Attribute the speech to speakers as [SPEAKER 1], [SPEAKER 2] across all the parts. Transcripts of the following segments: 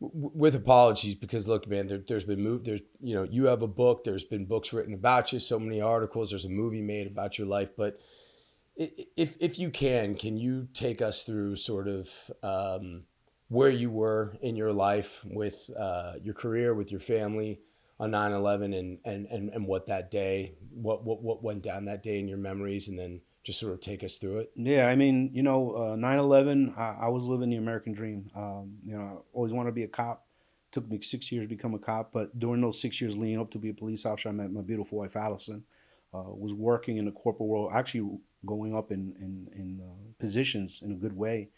[SPEAKER 1] With apologies, because look, man, there's been there's you have a book. There's been books written about you, so many articles. There's a movie made about your life. But if you can you take us through sort of where you were in your life with your career, with your family on 9/11, and what that day, what went down that day in your memories, and then just sort of take us through it.
[SPEAKER 2] Yeah, I mean, 9/11, I was living the American dream. I always wanted to be a cop. Took me 6 years to become a cop, but during those 6 years leading up to be a police officer, I met my beautiful wife, Allison. Was working in the corporate world, actually going up in positions in a good way.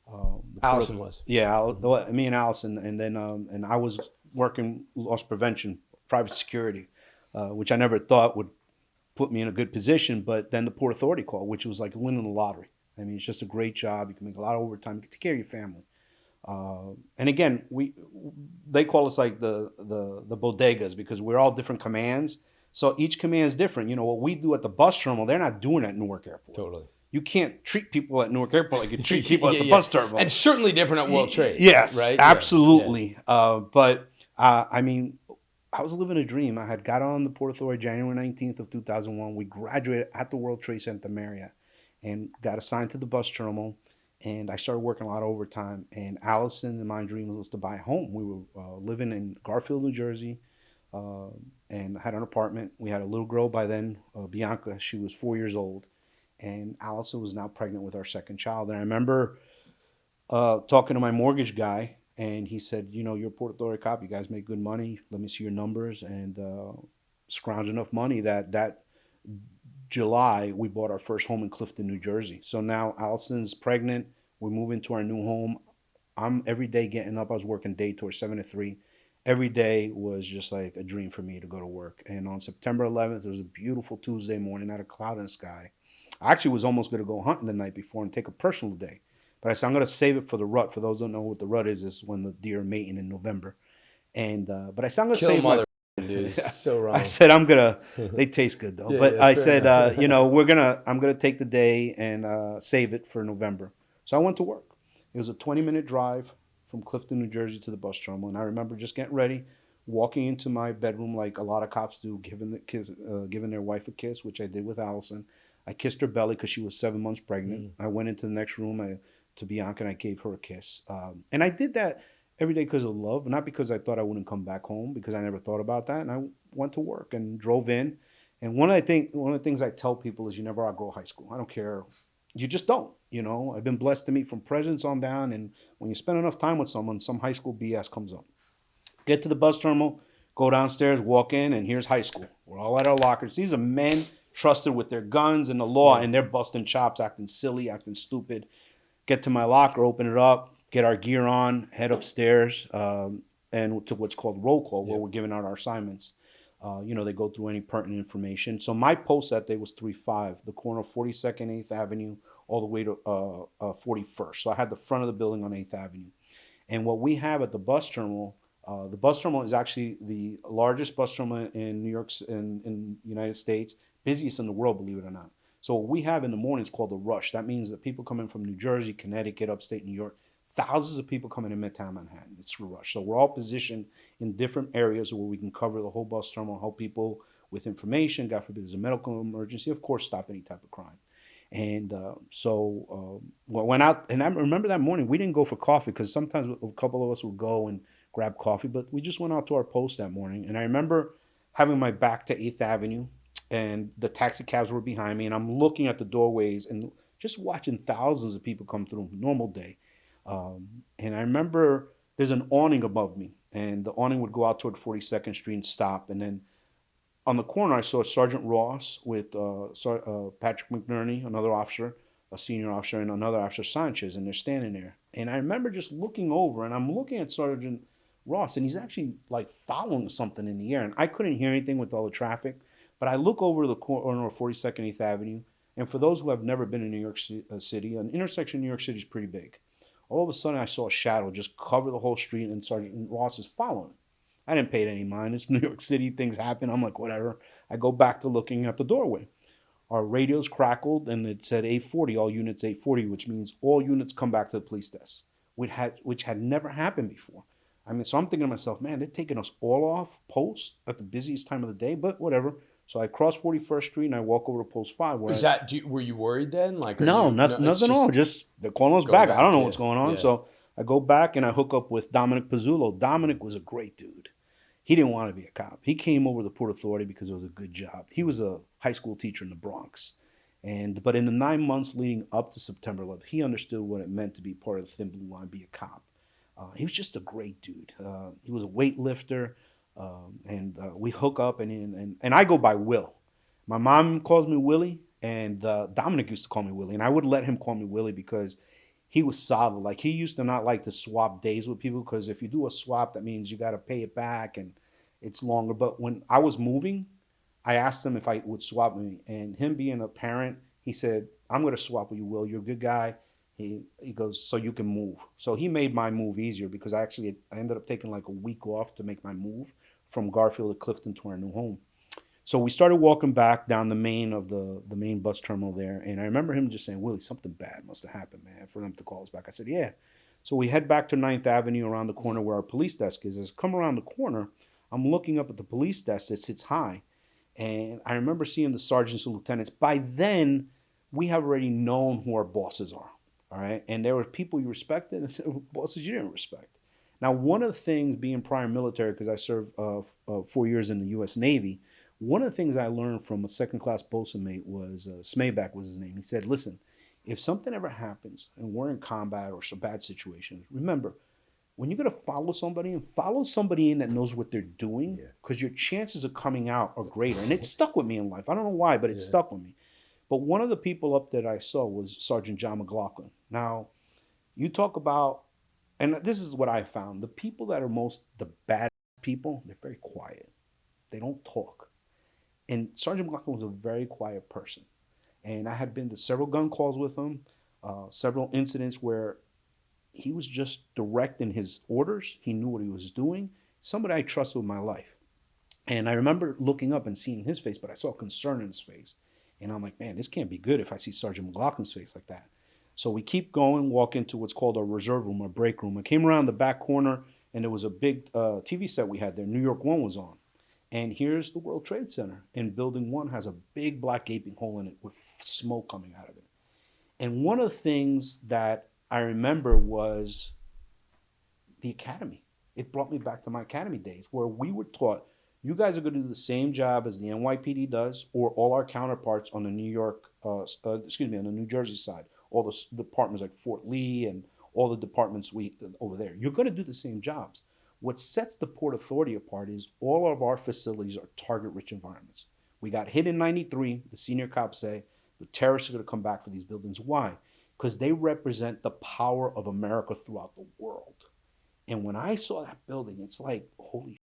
[SPEAKER 2] The port,
[SPEAKER 1] Allison was.
[SPEAKER 2] yeah,
[SPEAKER 1] Mm-hmm.
[SPEAKER 2] me and Allison, and then and I was working loss prevention, private security, which I never thought would put me in a good position. But then the Port Authority called, which was like winning the lottery. I mean, it's just a great job. You can make a lot of overtime. You can take care of your family. And again, they call us like the bodegas because we're all different commands. So each command is different. What we do at the bus terminal, they're not doing at Newark Airport.
[SPEAKER 1] Totally.
[SPEAKER 2] You can't treat people at Newark Airport like you treat people at
[SPEAKER 1] Yeah,
[SPEAKER 2] the
[SPEAKER 1] yeah,
[SPEAKER 2] bus terminal.
[SPEAKER 1] and certainly different at World Trade,
[SPEAKER 2] Yes,
[SPEAKER 1] right? Yeah, yeah.
[SPEAKER 2] absolutely. But I mean, I was living a dream. I had got on the Port Authority January 19th of 2001. We graduated at the World Trade Center Marriott and got assigned to the bus terminal. And I started working a lot of overtime. And Allison and my dream was to buy a home. We were living in Garfield, New Jersey, uh, and had an apartment. We had a little girl by then, Bianca. She was 4 years old. And Allison was now pregnant with our second child. And I remember talking to my mortgage guy, and he said, you're a Port Authority cop. You guys make good money. Let me see your numbers, and scrounge enough money that July we bought our first home in Clifton, New Jersey. So now Allison's pregnant. We move into our new home. I'm every day getting up. I was working day tours 7 to 3. Every day was just like a dream for me to go to work. And on September 11th, it was a beautiful Tuesday morning, not a cloud in the sky. I actually was almost going to go hunting the night before and take a personal day. But I said, I'm going to save it for the rut. For those who don't know what the rut is when the deer are mating in November. And but I said, I'm going to
[SPEAKER 1] Kill
[SPEAKER 2] save my.
[SPEAKER 1] mother, dude. So
[SPEAKER 2] I
[SPEAKER 1] wrong.
[SPEAKER 2] said, I'm going to. They taste good though.
[SPEAKER 1] Yeah,
[SPEAKER 2] But
[SPEAKER 1] yeah,
[SPEAKER 2] I
[SPEAKER 1] fair
[SPEAKER 2] said,
[SPEAKER 1] enough.
[SPEAKER 2] I'm going to take the day and save it for November. So I went to work. It was a 20-minute drive from Clifton, New Jersey to the bus terminal. And I remember just getting ready, walking into my bedroom like a lot of cops do, giving their wife a kiss, which I did with Allison. I kissed her belly because she was 7 months pregnant.
[SPEAKER 1] Mm.
[SPEAKER 2] I went into the next room to Bianca and I gave her a kiss. And I did that every day because of love, not because I thought I wouldn't come back home, because I never thought about that. And I went to work and drove in. And one of the things I tell people is you never outgrow high school. I don't care. You just don't. I've been blessed to meet from presidents on down, and when you spend enough time with someone, some high school BS comes up. Get to the bus terminal, go downstairs, walk in, and here's high school. We're all at our lockers. These are men trusted with their guns and the law,
[SPEAKER 1] Yeah.
[SPEAKER 2] and they're busting chops, acting silly, acting stupid. Get to my locker, open it up, get our gear on, head upstairs, and to what's called roll call, where
[SPEAKER 1] Yeah.
[SPEAKER 2] we're giving out our assignments. They go through any pertinent information. So my post that day was 3-5, the corner of 42nd, 8th Avenue, all the way to 41st. So I had the front of the building on 8th Avenue. And what we have at the bus terminal is actually the largest bus terminal in New York, in the United States, busiest in the world, believe it or not. So what we have in the morning is called the rush. That means that people coming from New Jersey, Connecticut, upstate New York, thousands of people coming in Midtown Manhattan. It's the rush. So we're all positioned in different areas where we can cover the whole bus terminal, help people with information. God forbid there's a medical emergency. Of course, stop any type of crime. And went out, and I remember that morning we didn't go for coffee because sometimes a couple of us would go and grab coffee, but we just went out to our post that morning. And I remember having my back to 8th Avenue, and the taxi cabs were behind me, and I'm looking at the doorways and just watching thousands of people come through. Normal day. And I remember there's an awning above me, and the awning would go out toward 42nd Street and stop, and then on the corner, I saw Sergeant Ross with Patrick McNerney, another officer, a senior officer, and another officer, Sanchez, and they're standing there. And I remember just looking over, and I'm looking at Sergeant Ross, and he's actually like following something in the air. And I couldn't hear anything with all the traffic, but I look over the corner of 42nd 8th Avenue, and for those who have never been in New York City, an intersection in New York City is pretty big. All of a sudden, I saw a shadow just cover the whole street, and Sergeant Ross is following. I didn't pay it any mind. It's New York City. Things happen. I'm like, whatever. I go back to looking at the doorway. Our radios crackled and it said 840, all units 840, which means all units come back to the police desk, which had never happened before. I mean, so I'm thinking to myself, man, they're taking us all off post at the busiest time of the day, but whatever. So I cross 41st Street and I walk over to post 5
[SPEAKER 1] Is
[SPEAKER 2] where
[SPEAKER 1] that? Were you worried then? Like, are
[SPEAKER 2] no,
[SPEAKER 1] you? No,
[SPEAKER 2] nothing,
[SPEAKER 1] it's
[SPEAKER 2] nothing at all.
[SPEAKER 1] just
[SPEAKER 2] Just they're calling us
[SPEAKER 1] go
[SPEAKER 2] back. I don't
[SPEAKER 1] back.
[SPEAKER 2] know
[SPEAKER 1] Yeah,
[SPEAKER 2] what's going on.
[SPEAKER 1] yeah.
[SPEAKER 2] So I go back and I hook up with Dominic Pizzulo. Dominic was a great dude. He didn't want to be a cop. He came over to the Port Authority because it was a good job. He was a high school teacher in the Bronx. But in the 9 months leading up to September 11th, he understood what it meant to be part of the Thin Blue Line, be a cop. He was just a great dude. He was a weightlifter, and we hook up, and I go by Will. My mom calls me Willie, and Dominic used to call me Willie, and I would let him call me Willie because he was solid. Like he used to not like to swap days with people because if you do a swap, that means you got to pay it back and it's longer. But when I was moving, I asked him if I would swap with me, and him being a parent, he said, "I'm going to swap with you, Will. You're a good guy." He goes, "So you can move." So he made my move easier because I ended up taking like a week off to make my move from Garfield to Clifton to our new home. So we started walking back down the main of the main bus terminal there, and I remember him just saying, "Willie, something bad must have happened, man, for them to call us back." I said, "Yeah." So we head back to Ninth Avenue around the corner where our police desk is. As I come around the corner, I'm looking up at the police desk that sits high, and I remember seeing the sergeants and lieutenants. By then, we have already known who our bosses are, all right? And there were people you respected and there were bosses you didn't respect. Now, one of the things being prior military, because I served 4 years in the U.S. Navy, one of the things I learned from a second class bosun mate was Smayback was his name. He said, "Listen, if something ever happens and we're in combat or some bad situations, remember, when you're going to follow somebody in that knows what they're doing,
[SPEAKER 1] Yeah.
[SPEAKER 2] because your chances of coming out are greater." And it stuck with me in life. I don't know why, but it
[SPEAKER 1] Yeah.
[SPEAKER 2] stuck with me. But one of the people up that I saw was Sergeant John McLaughlin. Now, you talk about, and this is what I found, the people that are the bad people, they're very quiet. They don't talk. And Sergeant McLaughlin was a very quiet person. And I had been to several gun calls with him, several incidents where he was just direct in his orders. He knew what he was doing. Somebody I trusted with my life. And I remember looking up and seeing his face, but I saw concern in his face. And I'm like, man, this can't be good if I see Sergeant McLaughlin's face like that. So we keep going, walk into what's called our reserve room, our break room. I came around the back corner, and there was a big TV set we had there. New York One was on. And here's the World Trade Center. And Building 1 has a big black gaping hole in it with smoke coming out of it. And one of the things that I remember was the academy. It brought me back to my academy days where we were taught, you guys are going to do the same job as the NYPD does or all our counterparts on the on the New Jersey side. All the departments like Fort Lee and all the departments over there. You're going to do the same jobs. What sets the Port Authority apart is all of our facilities are target-rich environments. We got hit in 93, the senior cops say, the terrorists are going to come back for these buildings. Why? Because they represent the power of America throughout the world. And when I saw that building, it's like, holy shit,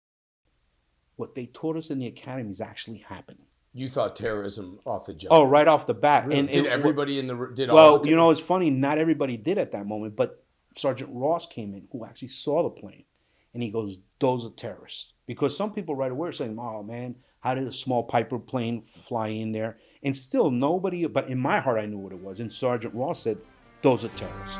[SPEAKER 2] what they taught us in the academy is actually happening.
[SPEAKER 1] You thought terrorism off the jump.
[SPEAKER 2] Oh, right off the bat.
[SPEAKER 1] Really?
[SPEAKER 2] And
[SPEAKER 1] Did everybody did all
[SPEAKER 2] well,
[SPEAKER 1] the?
[SPEAKER 2] you know, it's funny, not everybody did at that moment, but Sergeant Ross came in who actually saw the plane. And he goes, those are terrorists. Because some people right away are saying, oh man, how did a small Piper plane fly in there? And still nobody, but in my heart I knew what it was. And Sergeant Ross said, those are terrorists.